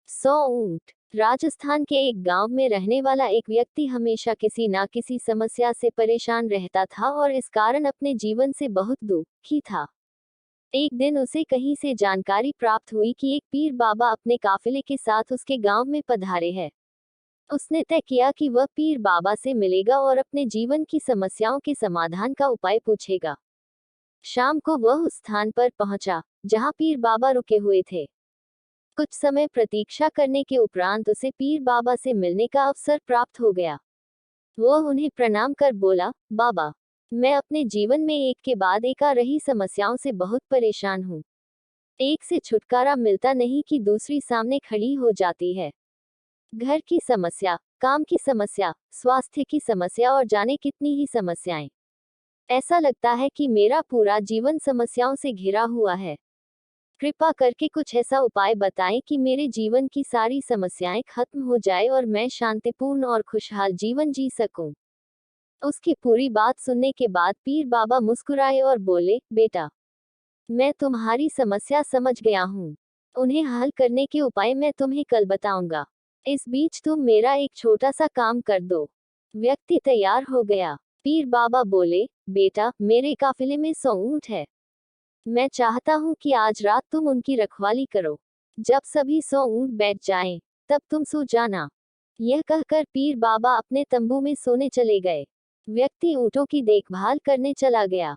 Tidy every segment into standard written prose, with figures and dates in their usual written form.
100 ऊंट। राजस्थान के एक गांव में रहने वाला एक व्यक्ति हमेशा किसी ना किसी समस्या से परेशान रहता था और इस कारण अपने जीवन से बहुत दुखी था। एक दिन उसे कहीं से जानकारी प्राप्त हुई कि एक पीर बाबा अपने काफिले के साथ उसके गांव में पधारे हैं। उसने तय किया कि वह पीर बाबा से मिलेगा और अपने जीवन की समस्याओं के समाधान का उपाय पूछेगा। शाम को वह उस स्थान पर पहुंचा जहां पीर बाबा रुके हुए थे। कुछ समय प्रतीक्षा करने के उपरांत उसे पीर बाबा से मिलने का अवसर प्राप्त हो गया। वह उन्हें प्रणाम कर बोला, बाबा, मैं अपने जीवन में एक के बाद एक आ रही समस्याओं से बहुत परेशान हूँ। एक से छुटकारा मिलता नहीं कि दूसरी सामने खड़ी हो जाती है। घर की समस्या, काम की समस्या, स्वास्थ्य की समस्या और जाने कितनी ही समस्याएं। ऐसा लगता है कि मेरा पूरा जीवन समस्याओं से घिरा हुआ है। कृपा करके कुछ ऐसा उपाय बताएं कि मेरे जीवन की सारी समस्याएं खत्म हो जाए और मैं शांतिपूर्ण और खुशहाल जीवन जी सकूं। उसकी पूरी बात सुनने के बाद पीर बाबा मुस्कुराए और बोले, बेटा, मैं तुम्हारी समस्या समझ गया हूँ। उन्हें हल करने के उपाय मैं तुम्हें कल बताऊंगा। इस बीच तुम मेरा एक छोटा सा काम कर दो। व्यक्ति तैयार हो गया। पीर बाबा बोले, बेटा, मेरे काफिले में 100 ऊंट है। मैं चाहता हूँ कि आज रात तुम उनकी रखवाली करो। जब सभी 100 ऊंट बैठ जाएं, तब तुम सो जाना। यह कहकर पीर बाबा अपने तंबू में सोने चले गए। व्यक्ति ऊंटों की देखभाल करने चला गया।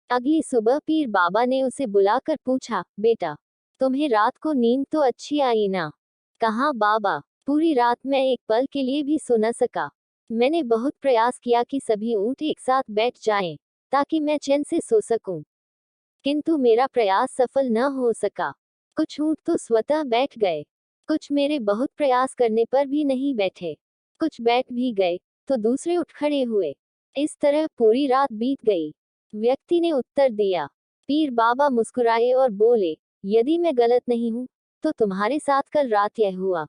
अगली सुबह पीर बाबा ने उसे बुलाकर पूछा, बेटा, तुम्हें रात को नींद तो अच्छी आई ना? कहा, बाबा, पूरी रात मैं एक पल के लिए भी सो न सका। मैंने बहुत प्रयास किया कि सभी ऊंट एक साथ बैठ जाएं, ताकि मैं चैन से सो सकूं। किंतु मेरा प्रयास सफल न हो सका। कुछ ऊंट तो स्वतः बैठ गए, कुछ मेरे बहुत प्रयास करने पर भी नहीं बैठे। कुछ बैठ भी गए तो दूसरे उठ खड़े हुए। इस तरह पूरी रात बीत गई। व्यक्ति ने उत्तर दिया। पीर बाबा मुस्कुराए और बोले, यदि मैं गलत नहीं हूं, तो तुम्हारे साथ कल रात यह हुआ।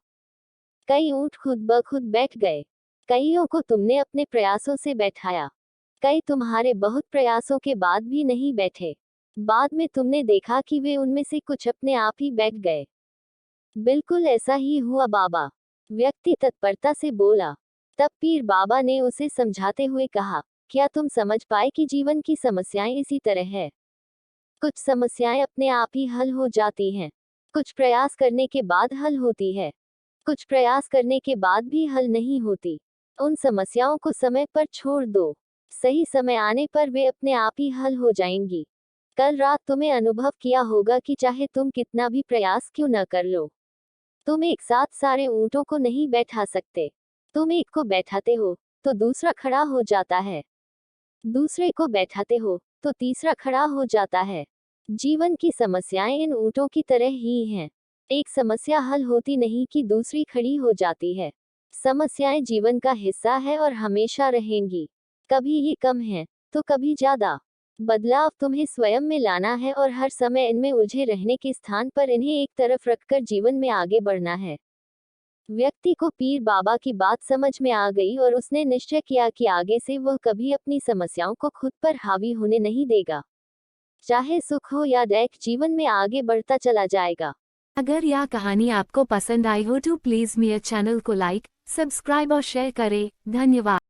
कई ऊंट खुद ब खुद बैठ गए। कईयों को तुमने अपने प्रयासों से बैठाया। कई तुम्हारे बहुत प्रयासों के बाद भी नहीं बैठे। बाद में तुमने देखा कि वे उनमें से कुछ अपने आप ही बैठ गए। बिल्कुल ऐसा ही हुआ बाबा। व्यक्ति तत्परता से बोला। तब पीर बाबा ने उसे समझाते हुए कहा, क्या तुम समझ पाए कि जीवन की समस्याएं इसी तरह है? कुछ समस्याएं अपने आप ही हल हो जाती हैं। कुछ प्रयास करने के बाद हल होती है। कुछ प्रयास करने के बाद भी हल नहीं होती। उन समस्याओं को समय पर छोड़ दो। सही समय आने पर वे अपने आप ही हल हो जाएंगी। कल रात तुम्हें अनुभव किया होगा कि चाहे तुम कितना भी प्रयास क्यों न कर लो, तुम एक साथ सारे ऊंटों को नहीं बैठा सकते। तुम एक को बैठाते हो तो दूसरा खड़ा हो जाता है। दूसरे को बैठाते हो तो तीसरा खड़ा हो जाता है। जीवन की समस्याएं इन ऊंटों की तरह ही हैं। एक समस्या हल होती नहीं कि दूसरी खड़ी हो जाती है। समस्याएं जीवन का हिस्सा है और हमेशा रहेंगी। कभी ये कम है तो कभी ज्यादा। बदलाव तुम्हें स्वयं में लाना है और हर समय इनमें उलझे रहने के स्थान पर इन्हें एक तरफ रखकर जीवन में आगे बढ़ना है। व्यक्ति को पीर बाबा की बात समझ में आ गई और उसने निश्चय किया कि आगे से वह कभी अपनी समस्याओं को खुद पर हावी होने नहीं देगा। चाहे सुख हो या दुख, जीवन में आगे बढ़ता चला जाएगा। अगर यह कहानी आपको पसंद आई हो तो प्लीज़ मेरे चैनल को लाइक, सब्सक्राइब और शेयर करें। धन्यवाद।